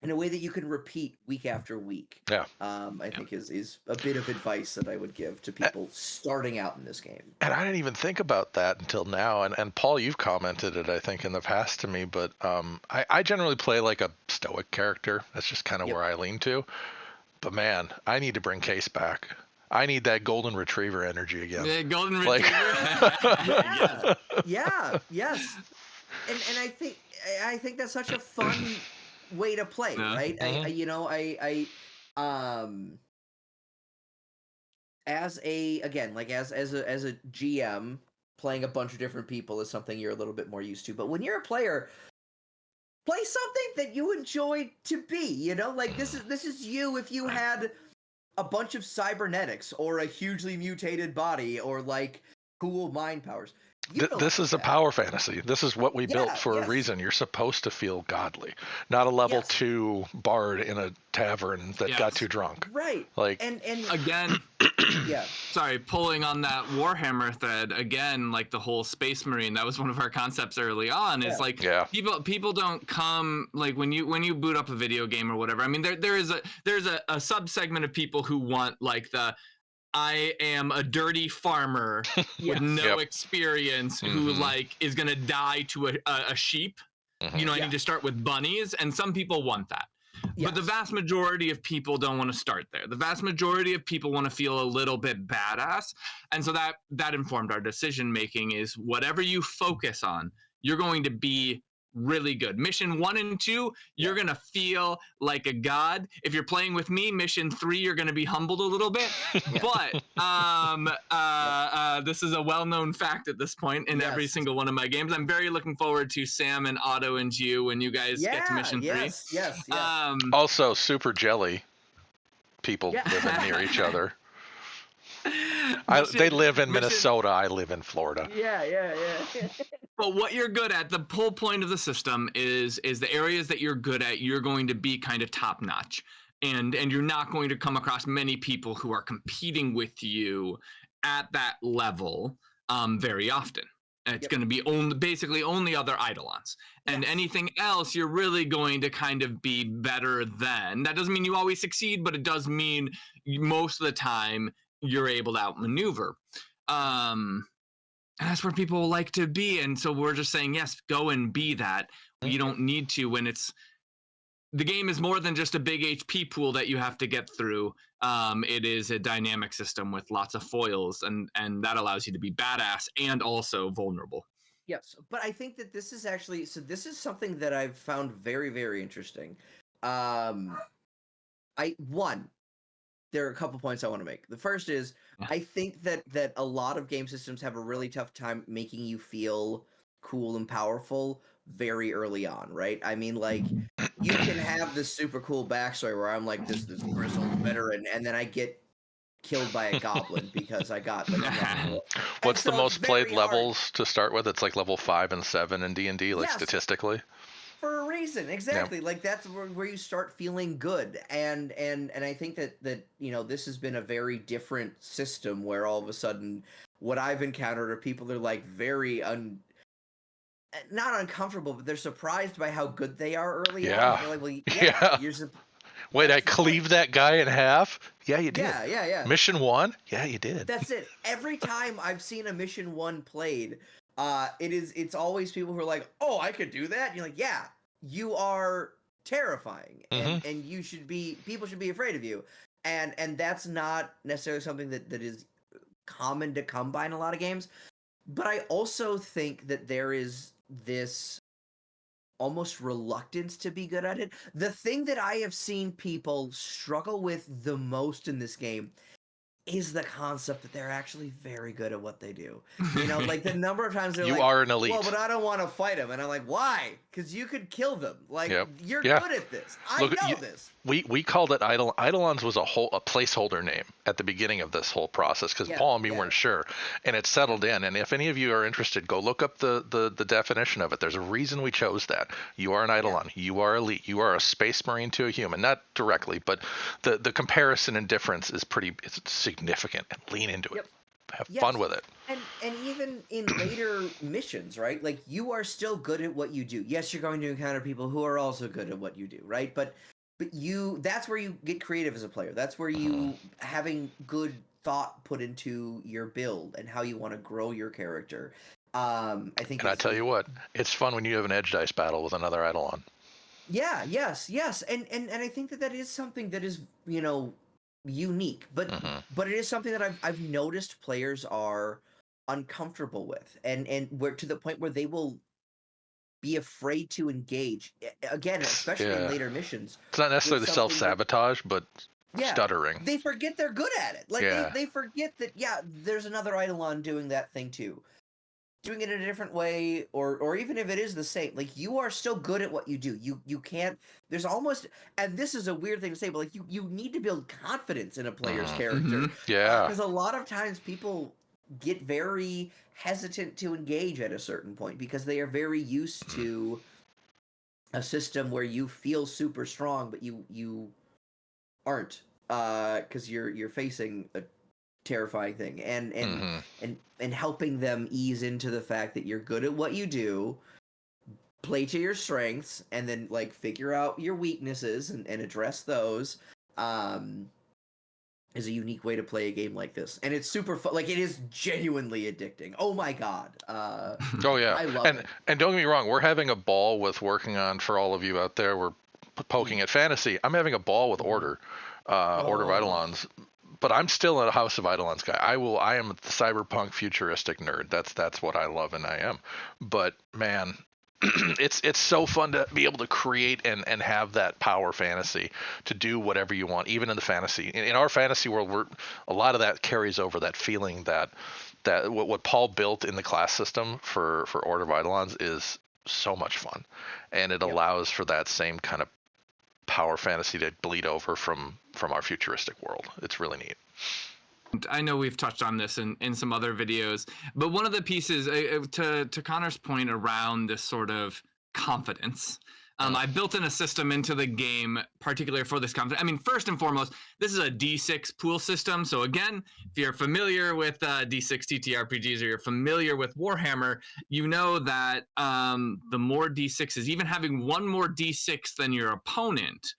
in a way that you can repeat week after week. I think is a bit of advice that I would give to people starting out in this game. And I didn't even think about that until now. And Paul, you've commented it, I think, in the past to me, but I generally play like a stoic character. That's just kind of where I lean to. But man, I need to bring Case back. I need that golden retriever energy again. The golden retriever. Yes. And I think that's such a fun way to play, right? As a GM, playing a bunch of different people is something you're a little bit more used to. But when you're a player, play something that you enjoy to be. Like this is you if you had a bunch of cybernetics or a hugely mutated body or, like, cool mind powers. This is a power fantasy. This is what we built for a reason. You're supposed to feel godly, not a level 2 bard in a tavern that got too drunk. Right. Like, and again, sorry, pulling on that Warhammer thread again, like the whole Space Marine. That was one of our concepts early on. Is like people don't come, like, when you boot up a video game or whatever. I mean, there's a sub segment of people who want, like, the I am a dirty farmer with no experience who, like, is gonna die to a sheep. I need to start with bunnies, and some people want that. But the vast majority of people don't want to start there. The vast majority of people want to feel a little bit badass, and so that informed our decision making. Is whatever you focus on, you're going to be really good. Mission 1 and 2, you're gonna feel like a god. If you're playing with me, mission 3, you're gonna be humbled a little bit. But this is a well-known fact at this point in every single one of my games. I'm very looking forward to Sam and Otto and you when you guys get to mission 3. Yes. Also, super jelly people living near each other. They live in mission, Minnesota. I live in Florida. Yeah. But what you're good at, the whole point of the system is the areas that you're good at, you're going to be kind of top notch. And you're not going to come across many people who are competing with you at that level very often. It's going to be basically only other Eidolons. And anything else, you're really going to kind of be better than. That doesn't mean you always succeed, but it does mean most of the time you're able to outmaneuver. And that's where people like to be. And so we're just saying, yes, go and be that. You don't need to when the game is more than just a big HP pool that you have to get through. It is a dynamic system with lots of foils, and that allows you to be badass and also vulnerable. Yes, but I think that this is actually, so this is something that I've found very, very interesting. There are a couple points I want to make. The first is, I think that a lot of game systems have a really tough time making you feel cool and powerful very early on, right? I mean, like, you can have this super cool backstory where I'm like this grizzled veteran, and then I get killed by a goblin because I got like What's the most played levels to start with? It's like level 5 and 7 in D&D, like statistically. For a reason, exactly. Like that's where you start feeling good, and I think that this has been a very different system where all of a sudden, what I've encountered are people that are like very not uncomfortable, but they're surprised by how good they are early on. They're like, well, wait, I cleaved that guy in half? Yeah, you did. Yeah. Mission 1? Yeah, you did. That's it. Every time I've seen a mission 1 played, it's always people who are like, oh, I could do that? And you're like, yeah, you are terrifying. And people should be afraid of you. And that's not necessarily something that is common to come by in a lot of games. But I also think that there is this almost reluctance to be good at it. The thing that I have seen people struggle with the most in this game is the concept that they're actually very good at what they do. Like the number of times they're you are an elite. Well, but I don't want to fight them. And I'm like, why? Because you could kill them. Like, you're good at this. I know this. We called it Eidolons was a placeholder name at the beginning of this whole process because Paul and me weren't sure, and it settled in. And if any of you are interested, go look up the definition of it. There's a reason we chose that. You are an Eidolon. You are elite. You are a space marine to a human, not directly, but the comparison and difference is it's significant. And lean into it. Have fun with it. And even in later missions, right? Like, you are still good at what you do. Yes, you're going to encounter people who are also good at what you do, right? But that's where you get creative as a player. That's where you having good thought put into your build and how you want to grow your character. I think. And I tell you what, it's fun when you have an edge dice battle with another Eidolon. Yeah. Yes. And I think that is something that is unique, but it is something that I've noticed players are uncomfortable with, and where to the point where they will be afraid to engage again, especially in later missions. It's not necessarily self-sabotage, but stuttering. They forget they're good at it. Like they forget that there's another Eidolon doing that thing too. Doing it in a different way, or even if it is the same, like, you are still good at what you do. You can't. There's almost, and this is a weird thing to say, but like you need to build confidence in a player's character. Because a lot of times people get very hesitant to engage at a certain point because they are very used to a system where you feel super strong, but you aren't, because you're facing a terrifying thing, and helping them ease into the fact that you're good at what you do, play to your strengths, and then like figure out your weaknesses and address those is a unique way to play a game like this. And it's super fun. Like, it is genuinely addicting. Oh my god. I love it. And don't get me wrong, we're having a ball with working on, for all of you out there, we're poking at fantasy. I'm having a ball with Order of Eidolons. But I'm still a House of Eidolons guy. I am the cyberpunk futuristic nerd. That's what I love, and I am. But man, it's so fun to be able to create and have that power fantasy to do whatever you want, even in the fantasy. In our fantasy world, a lot of that carries over, that feeling that what Paul built in the class system for Order of Eidolons is so much fun, and it allows for that same kind of power fantasy to bleed over from our futuristic world. It's really neat. I know we've touched on this in some other videos, but one of the pieces to Connor's point around this sort of confidence, I built in a system into the game, particularly for this confidence. I mean, first and foremost, this is a D6 pool system. So again, if you're familiar with D6 TTRPGs or you're familiar with Warhammer, you know that the more D6s, even having one more D6 than your opponent,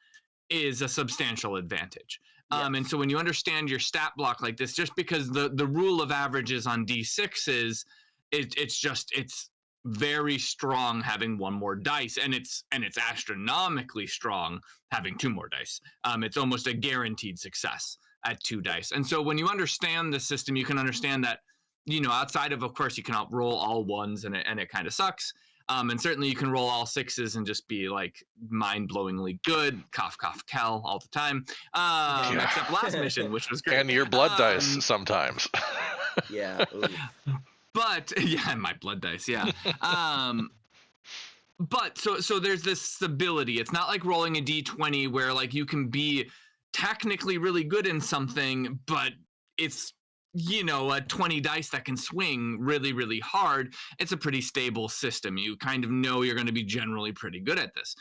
is a substantial advantage. Yes. And so when you understand your stat block like this, just because the rule of averages on D6s, it's very strong having one more dice, and it's astronomically strong having two more dice. It's almost a guaranteed success at two dice. And so when you understand the system, you can understand that, outside of course, you cannot roll all ones and it kind of sucks. And certainly you can roll all sixes and just be like mind-blowingly good, cough, cough, cal all the time. Except last mission, which was great. And your blood dice sometimes. Yeah. But yeah, my blood dice, yeah. But so there's this stability. It's not like rolling a D20 where like you can be technically really good in something, but it's a 20 dice that can swing really, really hard. It's a pretty stable system. You kind of know you're going to be generally pretty good at this.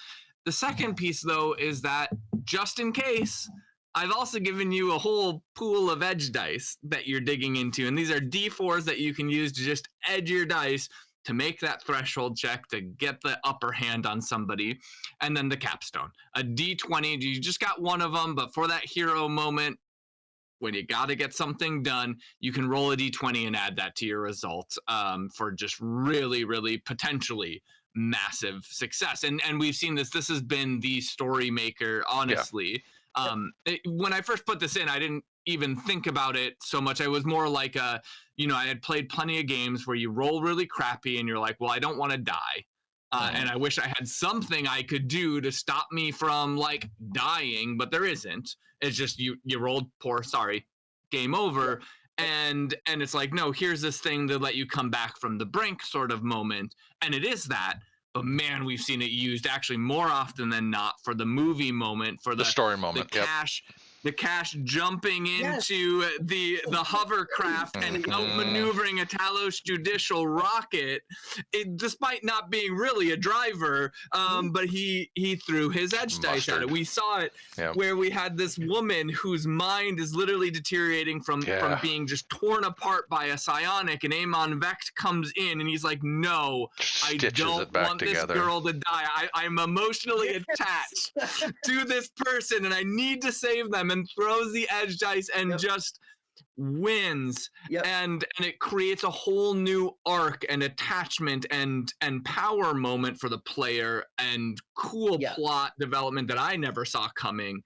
The second piece, though, is that just in case, I've also given you a whole pool of edge dice that you're digging into. And these are D4s that you can use to just edge your dice to make that threshold check, to get the upper hand on somebody. And then the capstone. A D20, you just got one of them, but for that hero moment, when you got to get something done, you can roll a D20 and add that to your results for just really, really potentially massive success. And we've seen this. This has been the story maker, honestly. Yeah. When I first put this in, I didn't even think about it so much. I was more like, I had played plenty of games where you roll really crappy and you're like, well, I don't want to die. And I wish I had something I could do to stop me from like dying, but there isn't. It's just you rolled poor, sorry, game over. And it's like, no, here's this thing to let you come back from the brink sort of moment. And it is that. But man, we've seen it used actually more often than not for the movie moment, for the story moment, the cash jumping into the hovercraft and outmaneuvering a Talos judicial rocket, despite not being really a driver. But he threw his edge dice at it. We saw it where we had this woman whose mind is literally deteriorating from being just torn apart by a psionic, and Amon Vecht comes in and he's like, no, I don't want this girl to die. I'm emotionally attached to this person and I need to save them, and throws the edge dice and just wins. And it creates a whole new arc and attachment and power moment for the player, and cool plot development that I never saw coming.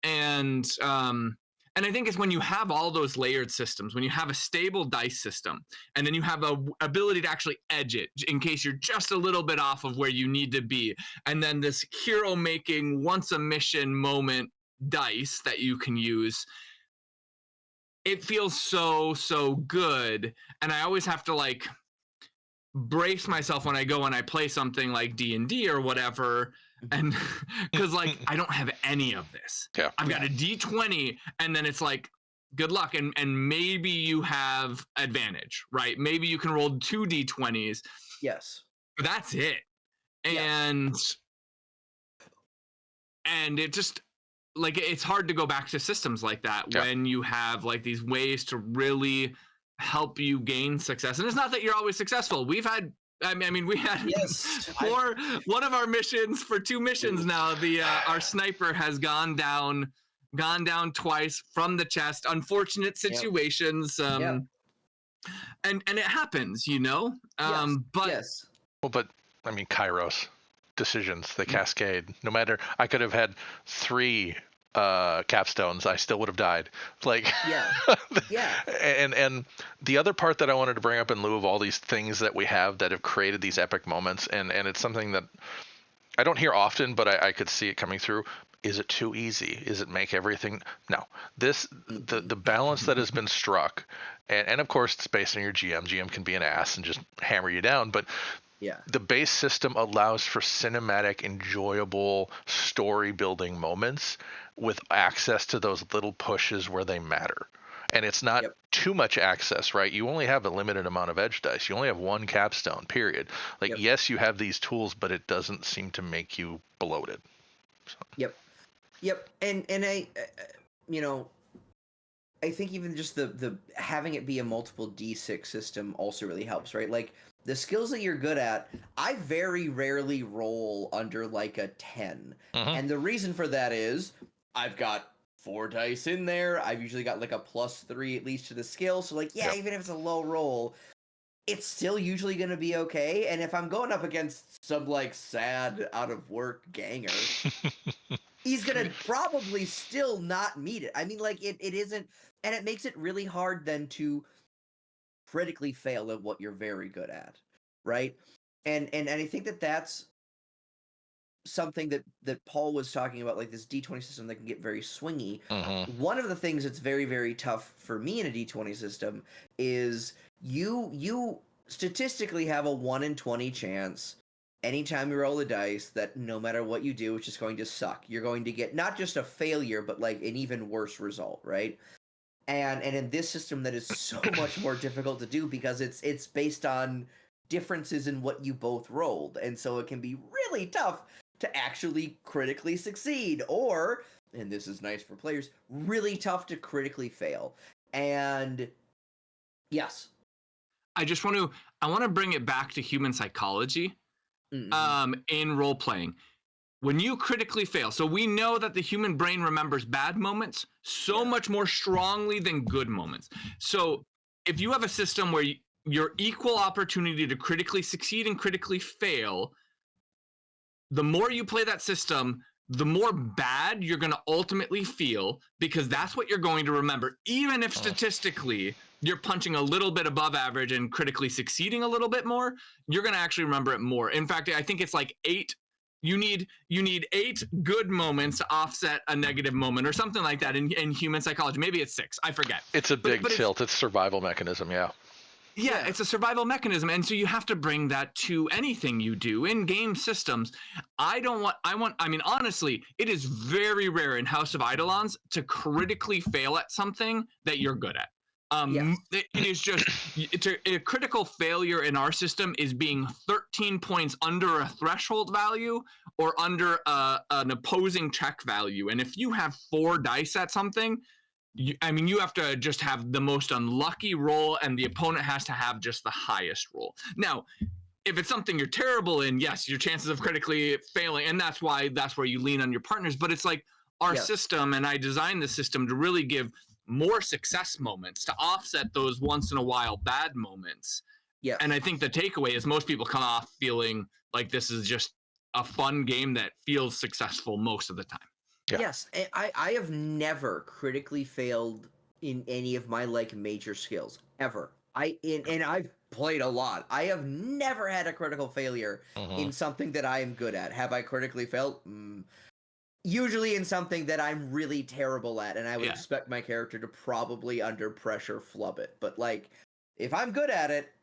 And I think it's when you have all those layered systems, when you have a stable dice system, and then you have a ability to actually edge it in case you're just a little bit off of where you need to be, and then this hero making once a mission moment dice that you can use, it feels so good. And I always have to like brace myself when I go and I play something like D&D or whatever, and because like I don't have any of this. I've got a D20, and then it's like good luck, and maybe you have advantage, right? Maybe you can roll 2 D20s, but that's it. And it just like, it's hard to go back to systems like that when you have like these ways to really help you gain success. And it's not that you're always successful. We had one of our missions for 2 missions now, our sniper has gone down twice from the chest. Unfortunate situations. And it happens, Well, but I mean, Kairos decisions, they cascade. No matter, I could have had 3 capstones, I still would have died. Like, and the other part that I wanted to bring up in lieu of all these things that we have that have created these epic moments, and it's something that I don't hear often, but I could see it coming through. Is it too easy? Is it make everything? No. The balance that has been struck, and of course it's based on your GM. GM can be an ass and just hammer you down, but the base system allows for cinematic, enjoyable story building moments with access to those little pushes where they matter. And it's not too much access, right? You only have a limited amount of edge dice. You only have one capstone, period. Like, yes, you have these tools, but it doesn't seem to make you bloated. So. Yep. And I, you know, I think even just the having it be a multiple D6 system also really helps, right? Like, the skills that you're good at, I very rarely roll under like a 10. And the reason for that is I've got 4 dice in there. I've usually got like a +3 at least to the skill. So like, even if it's a low roll, it's still usually going to be okay. And if I'm going up against some like sad out of work ganger, he's going to probably still not meet it. I mean, like it isn't, and it makes it really hard then to critically fail at what you're very good at, right? And I think that's something that Paul was talking about, like this D20 system that can get very swingy. One of the things that's very, very tough for me in a D20 system is you statistically have a 1 in 20 chance anytime you roll a dice that no matter what you do, it's just going to suck. You're going to get not just a failure, but like an even worse result, right? And in this system that is so much more difficult to do because it's based on differences in what you both rolled. And so it can be really tough to actually critically succeed, or, and this is nice for players, really tough to critically fail. And yes. I want to bring it back to human psychology in role playing. When you critically fail, so we know that the human brain remembers bad moments so much more strongly than good moments. So if you have a system where your equal opportunity to critically succeed and critically fail, the more you play that system, the more bad you're going to ultimately feel, because that's what you're going to remember. Even if statistically you're punching a little bit above average and critically succeeding a little bit more, you're going to actually remember it more. In fact, I think it's like 8. You need 8 good moments to offset a negative moment or something like that in human psychology. Maybe it's 6. I forget. It's a big tilt. It's a survival memechanism. Yeah, it's a survival mechanism. And so you have to bring that to anything you do in game systems. I mean, honestly, it is very rare in House of Eidolons to critically fail at something that you're good at. It is just a critical failure in our system is being 13 points under a threshold value or under an opposing check value. And if you have 4 dice at something, you have to just have the most unlucky roll, and the opponent has to have just the highest roll. Now, if it's something you're terrible in, yes, your chances of critically failing, and that's where you lean on your partners. But it's like our system, and I designed the system to really give more success moments to offset those once in a while bad moments. Yeah. And I think the takeaway is most people come off feeling like this is just a fun game that feels successful most of the time. Yeah. Yes, I have never critically failed in any of my like major skills ever. And I've played a lot. I have never had a critical failure in something that I am good at. Have I critically failed? Usually in something that I'm really terrible at, and I would expect my character to probably under pressure flub it. But like, if I'm good at it,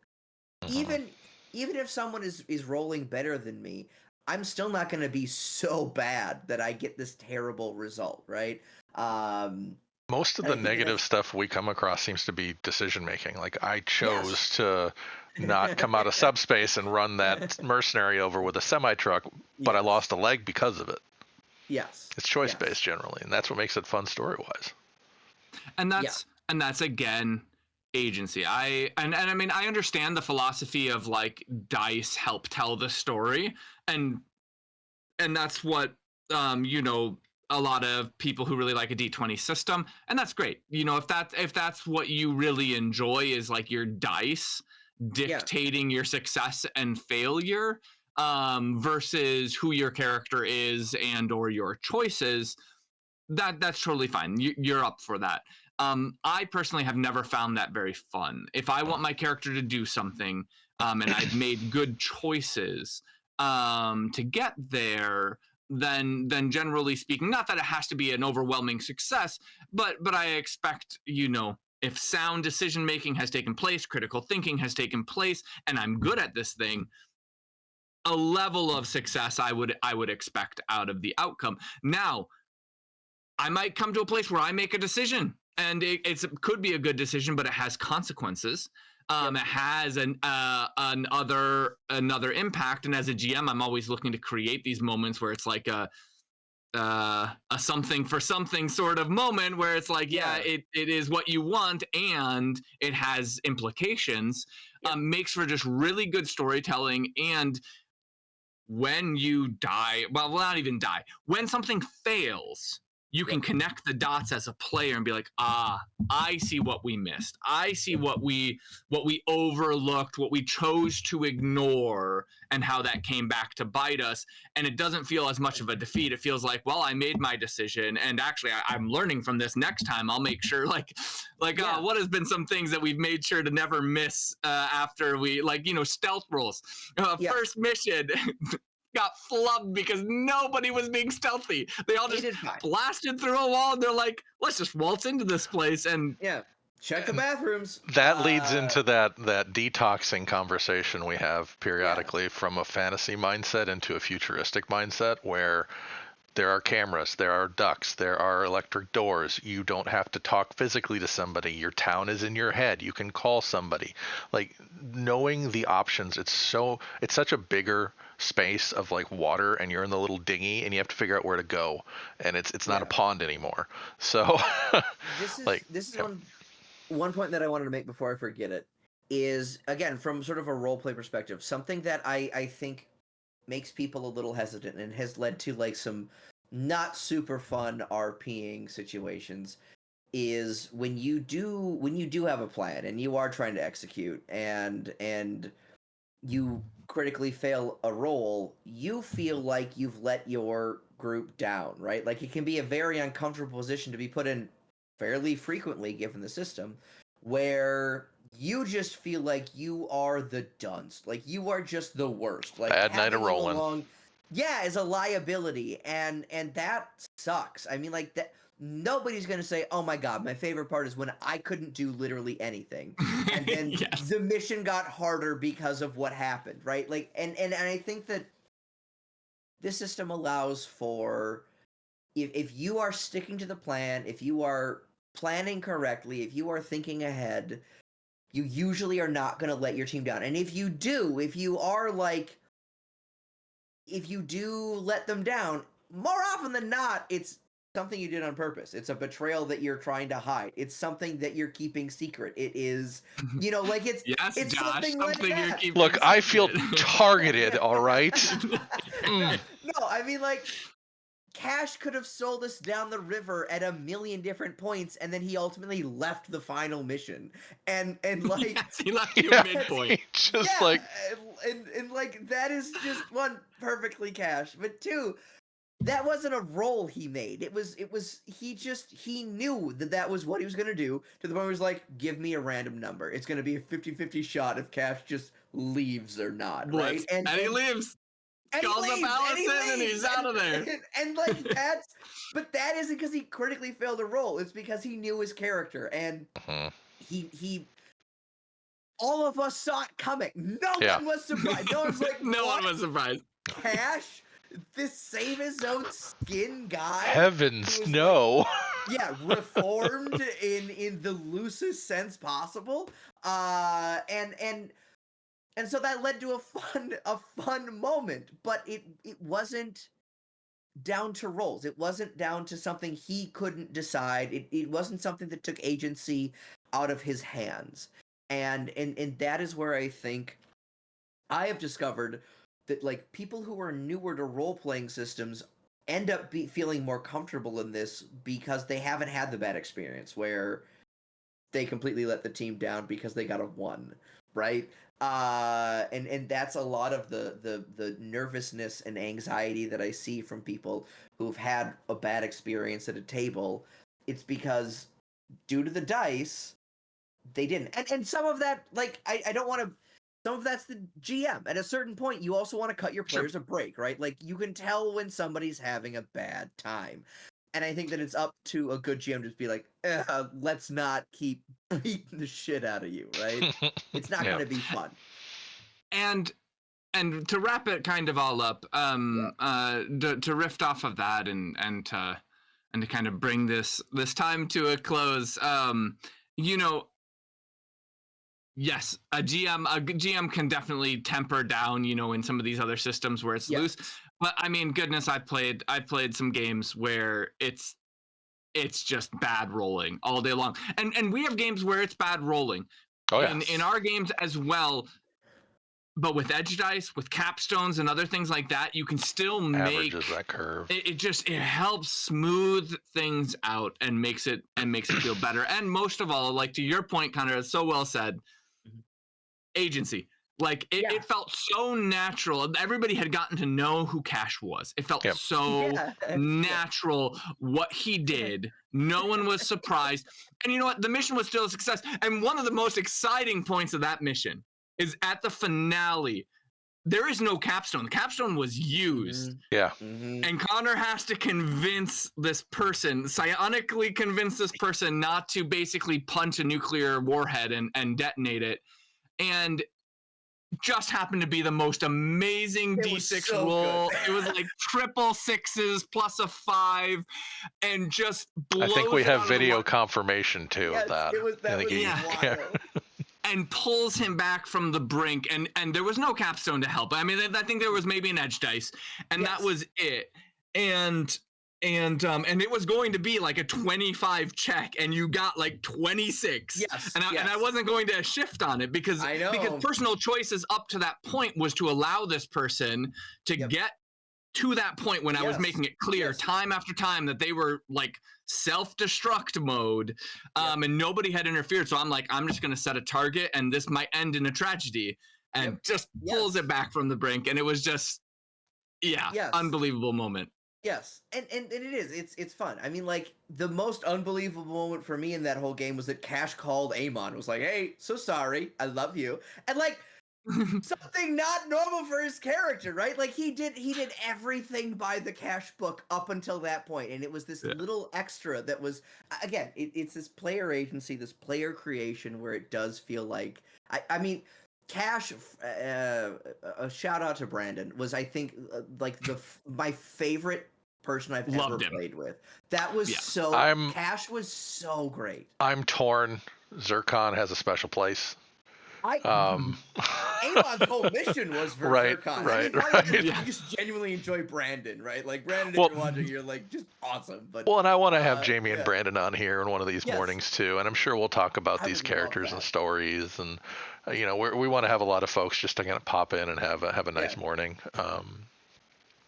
even if someone is rolling better than me, I'm still not going to be so bad that I get this terrible result, right? Most of the negative stuff we come across seems to be decision making. Like, I chose to not come out of subspace and run that mercenary over with a semi-truck, but I lost a leg because of it. Yes. It's choice based generally, and that's what makes it fun story wise. And that's again agency. I mean, I understand the philosophy of like dice help tell the story, and that's what a lot of people who really like a D20 system, and that's great. If that's what you really enjoy is like your dice dictating your success and failure, versus who your character is and or your choices, that's totally fine. You're up for that. I personally have never found that very fun. If I want my character to do something, and I've made good choices to get there, then generally speaking, not that it has to be an overwhelming success, but I expect, if sound decision making has taken place, critical thinking has taken place, and I'm good at this thing, a level of success I would expect out of the outcome. Now, I might come to a place where I make a decision and it could be a good decision, but it has consequences. It has another impact, and as a GM, I'm always looking to create these moments where it's like a something for something sort of moment where it's like, it is what you want and it has implications. Makes for just really good storytelling. And when you die, well, not even die, when something fails, you can connect the dots as a player and be like, I see what we missed. I see what we overlooked, what we chose to ignore, and how that came back to bite us. And it doesn't feel as much of a defeat. It feels like, well, I made my decision, and actually I'm learning from this. Next time I'll make sure what has been some things that we've made sure to never miss after we, stealth rolls. First mission got flubbed because nobody was being stealthy. They all just blasted through a wall, and they're like, let's just waltz into this place. And check the bathrooms. That leads into that detoxing conversation we have periodically from a fantasy mindset into a futuristic mindset, where there are cameras, there are ducts, there are electric doors. You don't have to talk physically to somebody. Your town is in your head. You can call somebody. Like, knowing the options, it's such a bigger space of like water, and you're in the little dinghy and you have to figure out where to go, and it's not a pond anymore. So this is one point that I wanted to make before I forget it is, again, from sort of a role play perspective, something that I think makes people a little hesitant and has led to like some not super fun RPing situations is when you do have a plan and you are trying to execute and you critically fail a roll, you feel like you've let your group down, right? Like, it can be a very uncomfortable position to be put in fairly frequently given the system, where you just feel like you are the dunce, like you are just the worst, like bad night of rolling. Is a liability, and that sucks. I mean, like, that nobody's gonna say, oh my god, my favorite part is when I couldn't do literally anything and then the mission got harder because of what happened, right? Like, and I think that this system allows for, if you are sticking to the plan, if you are planning correctly, if you are thinking ahead, you usually are not going to let your team down. And if you do let them down, more often than not, it's something you did on purpose. It's a betrayal that you're trying to hide. It's something that you're keeping secret. It is, it's it's Josh, something like that. Look, I feel targeted, all right? No, I mean, like, Cash could have sold us down the river at a million different points, and then he ultimately left the final mission. And like, he left you midpoint. and like, that is just one, perfectly Cash, but two, that wasn't a roll he made. It was he knew that was what he was gonna do, to the point where he was like, give me a random number. It's gonna be a 50-50 shot if Cash just leaves or not, right? And he leaves. Calls up Allison and he's out of there. And like, but that isn't because he critically failed a roll. It's because he knew his character, and he all of us saw it coming. No one was surprised. No one's like, no one was surprised. Cash, this save his own skin guy. Heavens, no. Like, reformed in the loosest sense possible. And so that led to a fun moment, but it wasn't down to rolls. It wasn't down to something he couldn't decide. It wasn't something that took agency out of his hands. And that is where I think I have discovered that, like, people who are newer to role-playing systems end up feeling more comfortable in this because they haven't had the bad experience where they completely let the team down because they got a 1, right? And that's a lot of the nervousness and anxiety that I see from people who've had a bad experience at a table. It's because, due to the dice, they didn't. And some of that, like, I don't want to, some of that's the GM. At a certain point, you also want to cut your players a break, right? Like, you can tell when somebody's having a bad time. And I think that it's up to a good GM to just be like, let's not keep beating the shit out of you, right? It's not going to be fun. And to wrap it kind of all up, to riff off of that and to to kind of bring this time to a close, yes, a GM can definitely temper down, in some of these other systems where it's loose. But I mean, goodness, I've played some games where it's just bad rolling all day long, and we have games where it's bad rolling. Oh yeah. In our games as well. But with edge dice, with capstones and other things like that, you can still make averages that curve. It helps smooth things out and makes it feel better. And most of all, like to your point, Connor, it's so well said. Agency, like it felt so natural. Everybody had gotten to know who Cash was. It felt so natural what he did. No one was surprised. And you know what? The mission was still a success. And one of the most exciting points of that mission is at the finale. There is no capstone. The capstone was used. Yeah. And Connor has to psionically convince this person not to basically punch a nuclear warhead and detonate it. And just happened to be the most amazing D6 roll. It was like triple sixes plus a 5, and just blows. I think we have video confirmation too of that. It was wild. And pulls him back from the brink, and there was no capstone to help. I mean, I think there was maybe an edge dice, and that was it. And it was going to be like a 25 check, and you got like 26. And I wasn't going to shift on it because personal choices up to that point was to allow this person to get to that point when I was making it clear time after time that they were like self-destruct mode, and nobody had interfered. So I'm like, I'm just going to set a target, and this might end in a tragedy, and just pulls it back from the brink. And it was just, unbelievable moment. Yes, and it is. It's fun. I mean, like, the most unbelievable moment for me in that whole game was that Cash called Amon. It was like, hey, so sorry, I love you. And like, something not normal for his character, right? Like, he did everything by the Cash book up until that point, and it was this little extra that was, again, it's this player agency, this player creation where it does feel like, I mean, Cash, a shout out to Brandon, was, I think, like my favorite person I've ever played with. That was Cash was so great. I'm torn. Zircon has a special place. Amon's whole mission was for Zircon. You just genuinely enjoy Brandon, right? Like, Brandon, if you're watching, you're like just awesome. But and I want to have Jamie and Brandon on here in one of these mornings too, and I'm sure we'll talk about these characters and stories, and we want to have a lot of folks just to kind of pop in and have a nice morning. But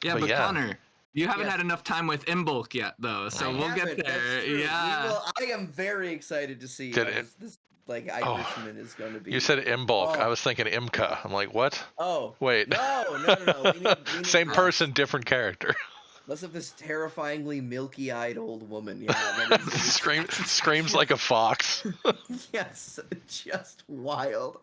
Connor, you haven't had enough time with Imbolc yet, though, so we'll get there. Yeah, I am very excited to see this. Like, Irishman is going to be. You said Imbolc. I was thinking Imka. I'm like, what? Oh. Wait. No. We need Same person, different character. Less of this terrifyingly milky-eyed old woman. Screams like a fox. Yes, just wild.